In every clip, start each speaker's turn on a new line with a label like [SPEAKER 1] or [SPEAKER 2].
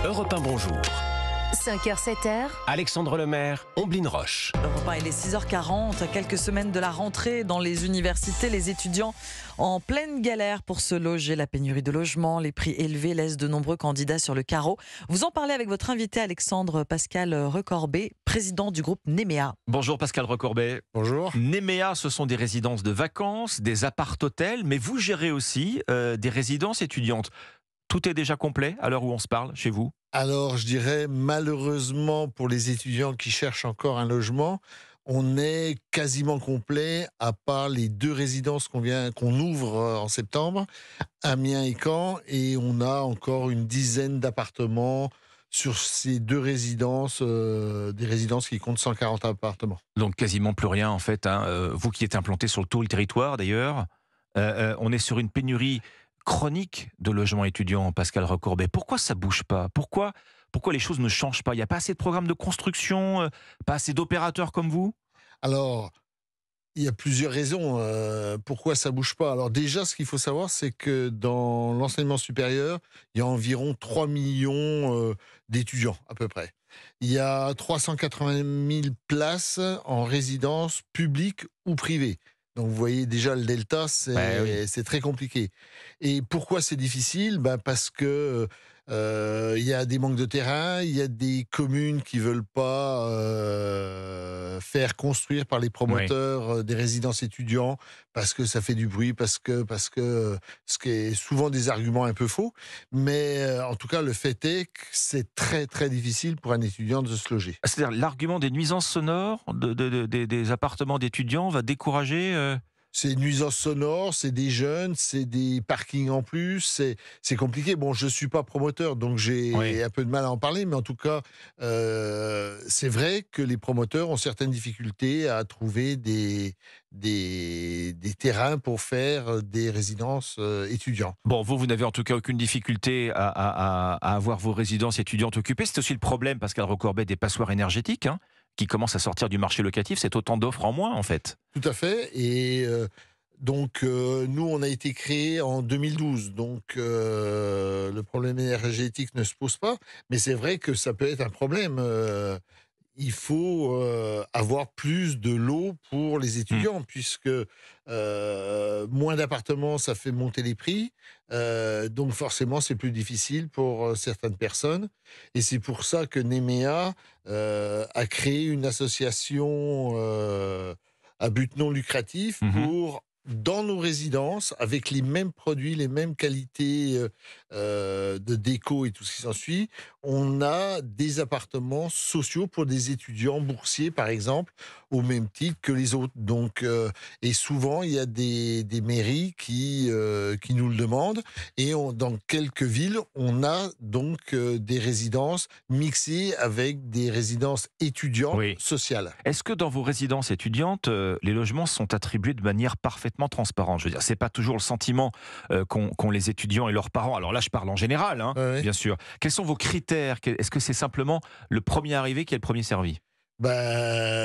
[SPEAKER 1] Europe 1, bonjour.
[SPEAKER 2] 5h, 7h.
[SPEAKER 1] Alexandre Lemaire, Omblin Roche.
[SPEAKER 3] Europe 1, il est 6h40, à quelques semaines de la rentrée dans les universités, les étudiants en pleine galère pour se loger. La pénurie de logements, les prix élevés laissent de nombreux candidats sur le carreau. Vous en parlez avec votre invité Alexandre Pascal Recorbet, président du groupe Nemea.
[SPEAKER 4] Bonjour Pascal Recorbet.
[SPEAKER 5] Bonjour.
[SPEAKER 4] Nemea, ce sont des résidences de vacances, des appart-hôtels, mais vous gérez aussi des résidences étudiantes. Tout est déjà complet à l'heure où on se parle chez vous?
[SPEAKER 5] Alors, je dirais malheureusement pour les étudiants qui cherchent encore un logement, on est quasiment complet à part les 2 résidences qu'on ouvre en septembre, Amiens et Caen, et on a encore une dizaine d'appartements sur ces 2 résidences, des résidences qui comptent 140 appartements.
[SPEAKER 4] Donc quasiment plus rien en fait. Vous qui êtes implanté sur tout le territoire d'ailleurs, on est sur une pénurie chronique de logements étudiants, Pascal Recorbet. Pourquoi ça bouge pas? Pourquoi les choses ne changent pas? Il n'y a pas assez de programmes de construction, pas assez d'opérateurs comme vous?
[SPEAKER 5] Alors, il y a plusieurs raisons pourquoi ça bouge pas. Alors déjà, ce qu'il faut savoir, c'est que dans l'enseignement supérieur, il y a environ 3 millions d'étudiants à peu près. Il y a 380 000 places en résidence publique ou privée. Donc vous voyez déjà le delta, c'est très compliqué. Et pourquoi c'est difficile? Parce que il y a des manques de terrain, il y a des communes qui veulent pas faire construire par les promoteurs des résidences étudiants parce que ça fait du bruit, parce que ce qui est souvent des arguments un peu faux. Mais en tout cas, le fait est que c'est très très difficile pour un étudiant de se loger.
[SPEAKER 4] C'est-à-dire l'argument des nuisances sonores des appartements d'étudiants va décourager
[SPEAKER 5] C'est une nuisance sonore, c'est des jeunes, c'est des parkings en plus, c'est compliqué. Bon, je suis pas promoteur, donc j'ai un peu de mal à en parler, mais en tout cas, c'est vrai que les promoteurs ont certaines difficultés à trouver des terrains pour faire des résidences étudiants.
[SPEAKER 4] Bon, vous n'avez en tout cas aucune difficulté à avoir vos résidences étudiantes occupées. C'est aussi le problème, Pascal Recorbet, des passoires énergétiques, qui commencent à sortir du marché locatif. C'est autant d'offres en moins, en fait.
[SPEAKER 5] Tout à fait. Et donc, nous, on a été créé en 2012. Donc, le problème énergétique ne se pose pas. Mais c'est vrai que ça peut être un problème. Il faut avoir plus de lots pour les étudiants, puisque moins d'appartements, ça fait monter les prix. Donc forcément, c'est plus difficile pour certaines personnes. Et c'est pour ça que Nemea a créé une association à but non lucratif pour, dans nos résidences, avec les mêmes produits, les mêmes qualités de déco et tout ce qui s'ensuit, on a des appartements sociaux pour des étudiants boursiers, par exemple, au même titre que les autres. Donc, et souvent, il y a des mairies qui nous le demandent. Et dans quelques villes, on a donc des résidences mixées avec des résidences étudiantes sociales.
[SPEAKER 4] Est-ce que dans vos résidences étudiantes, les logements sont attribués de manière parfaitement transparente? Je veux dire, c'est pas toujours le sentiment qu'ont les étudiants et leurs parents. Alors là, je parle en général, bien sûr. Quels sont vos critères? Est-ce que c'est simplement le premier arrivé qui est le premier servi?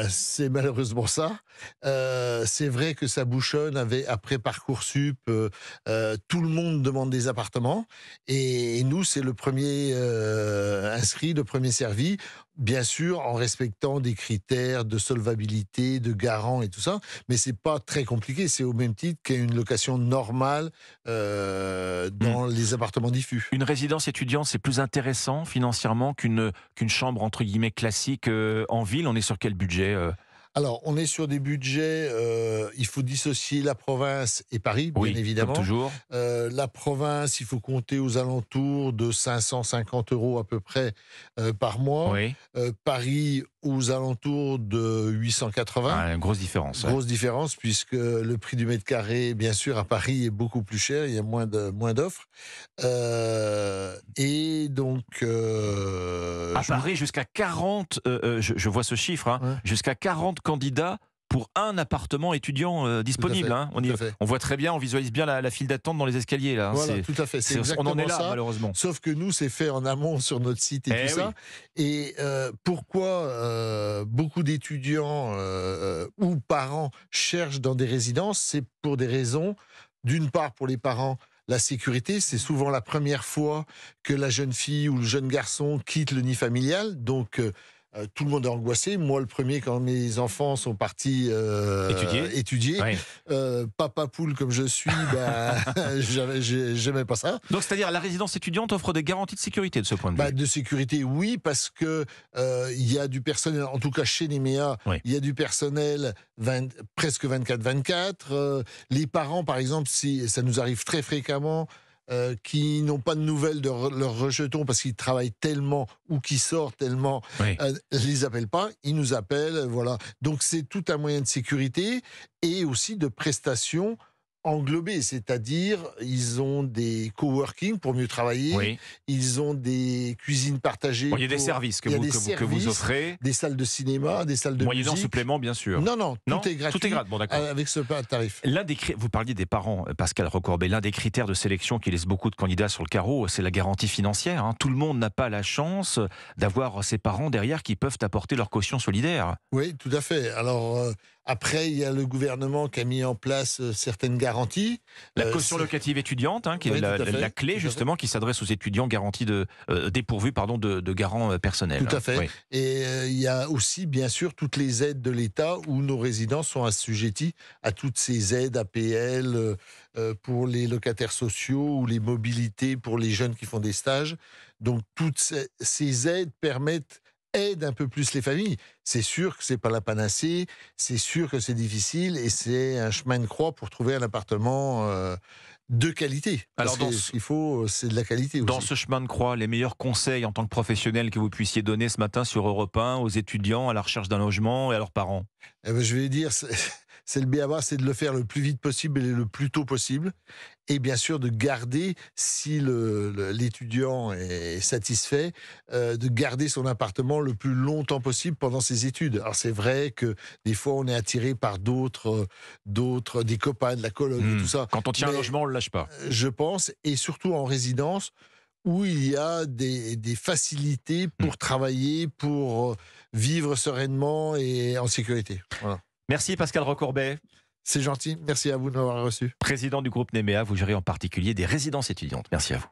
[SPEAKER 5] C'est malheureusement ça. C'est vrai que ça bouchonne après Parcoursup. Tout le monde demande des appartements. Et nous, c'est le premier inscrit, le premier servi. Bien sûr, en respectant des critères de solvabilité, de garant et tout ça. Mais c'est pas très compliqué. C'est au même titre qu'une location normale dans les appartements diffus.
[SPEAKER 4] Une résidence étudiante, c'est plus intéressant financièrement qu'une chambre entre guillemets classique en ville. On est sur quel budget
[SPEAKER 5] Alors, on est sur des budgets, il faut dissocier la province et Paris, bien évidemment.
[SPEAKER 4] Comme toujours.
[SPEAKER 5] La province, il faut compter aux alentours de 550 € à peu près par mois. Paris, aux alentours de 880.
[SPEAKER 4] Grosse différence.
[SPEAKER 5] Grosse différence, puisque le prix du mètre carré, bien sûr, à Paris est beaucoup plus cher, il y a moins d'offres. Et donc...
[SPEAKER 4] à Paris, jusqu'à 40, je vois ce chiffre, jusqu'à 40 candidats pour un appartement étudiant disponible. On voit très bien, on visualise bien la file d'attente dans les escaliers. Là,
[SPEAKER 5] voilà, tout à fait.
[SPEAKER 4] On en est là,
[SPEAKER 5] ça,
[SPEAKER 4] malheureusement.
[SPEAKER 5] Sauf que nous, c'est fait en amont sur notre site et tout ça. Et pourquoi beaucoup d'étudiants ou parents cherchent dans des résidences? C'est pour des raisons, d'une part pour les parents, la sécurité, c'est souvent la première fois que la jeune fille ou le jeune garçon quitte le nid familial. Donc, tout le monde est angoissé. Moi, le premier, quand mes enfants sont partis étudier,
[SPEAKER 4] Oui.
[SPEAKER 5] papa poule comme je suis, j'aimais pas ça.
[SPEAKER 4] Donc, c'est-à-dire la résidence étudiante offre des garanties de sécurité de ce point de vue.
[SPEAKER 5] De sécurité, oui, parce que il y a du personnel, en tout cas chez Nemea,
[SPEAKER 4] Oui.
[SPEAKER 5] il y a du personnel presque 24/24. Les parents, par exemple, si ça nous arrive très fréquemment, qui n'ont pas de nouvelles de leurs rejetons parce qu'ils travaillent tellement ou qu'ils sortent tellement,
[SPEAKER 4] Oui.
[SPEAKER 5] les appellent pas, ils nous appellent, voilà. Donc c'est tout un moyen de sécurité et aussi de prestations englobées, c'est-à-dire ils ont des coworking pour mieux travailler,
[SPEAKER 4] Oui.
[SPEAKER 5] ils ont des cuisines partagées.
[SPEAKER 4] Bon, il y a des services que
[SPEAKER 5] il y a
[SPEAKER 4] vous,
[SPEAKER 5] des
[SPEAKER 4] que vous
[SPEAKER 5] services,
[SPEAKER 4] offrez,
[SPEAKER 5] des salles de cinéma, des salles de
[SPEAKER 4] moyennant
[SPEAKER 5] musique.
[SPEAKER 4] supplément, bien sûr.
[SPEAKER 5] Non,
[SPEAKER 4] Non,
[SPEAKER 5] tout est gratuit.
[SPEAKER 4] tout est gratuit. Bon, d'accord.
[SPEAKER 5] Avec ce tarif.
[SPEAKER 4] Vous parliez des parents, Pascal Recorbet. L'un des critères de sélection qui laisse beaucoup de candidats sur le carreau, c'est la garantie financière. Tout le monde n'a pas la chance d'avoir ses parents derrière qui peuvent apporter leur caution solidaire.
[SPEAKER 5] Oui, tout à fait. Alors, après, il y a le gouvernement qui a mis en place certaines garanties.
[SPEAKER 4] La caution locative étudiante, qui est
[SPEAKER 5] Oui, tout à fait.
[SPEAKER 4] la clé
[SPEAKER 5] Tout à
[SPEAKER 4] justement qui s'adresse aux étudiants dépourvus de garants personnels.
[SPEAKER 5] Tout à fait.
[SPEAKER 4] Oui.
[SPEAKER 5] Et il y a aussi, bien sûr, toutes les aides de l'État où nos résidents sont assujettis à toutes ces aides APL pour les locataires sociaux ou les mobilités pour les jeunes qui font des stages. Donc, toutes ces aides aident un peu plus les familles. C'est sûr que c'est pas la panacée, c'est sûr que c'est difficile et c'est un chemin de croix pour trouver un appartement de qualité.
[SPEAKER 4] Alors,
[SPEAKER 5] Ce qu'il faut, c'est de la qualité
[SPEAKER 4] Dans
[SPEAKER 5] aussi.
[SPEAKER 4] ce chemin de croix, les meilleurs conseils en tant que professionnel que vous puissiez donner ce matin sur Europe 1 aux étudiants à la recherche d'un logement et à leurs parents?
[SPEAKER 5] Eh ben, je vais dire, c'est le b.a.-ba, c'est de le faire le plus vite possible et le plus tôt possible. Et bien sûr, de garder, si l'étudiant est satisfait, de garder son appartement le plus longtemps possible pendant ses études. Alors, c'est vrai que des fois, on est attiré par d'autres, des copains, de la coloc et tout ça.
[SPEAKER 4] Quand on tient un
[SPEAKER 5] Mais,
[SPEAKER 4] logement, on ne le lâche pas.
[SPEAKER 5] Je pense, et surtout en résidence, où il y a des facilités pour travailler, pour vivre sereinement et en sécurité. Voilà.
[SPEAKER 4] Merci Pascal Recorbet,
[SPEAKER 5] C'est gentil. Merci à vous de m'avoir reçu.
[SPEAKER 4] président du groupe Nemea. Vous gérez en particulier des résidences étudiantes. Merci à vous.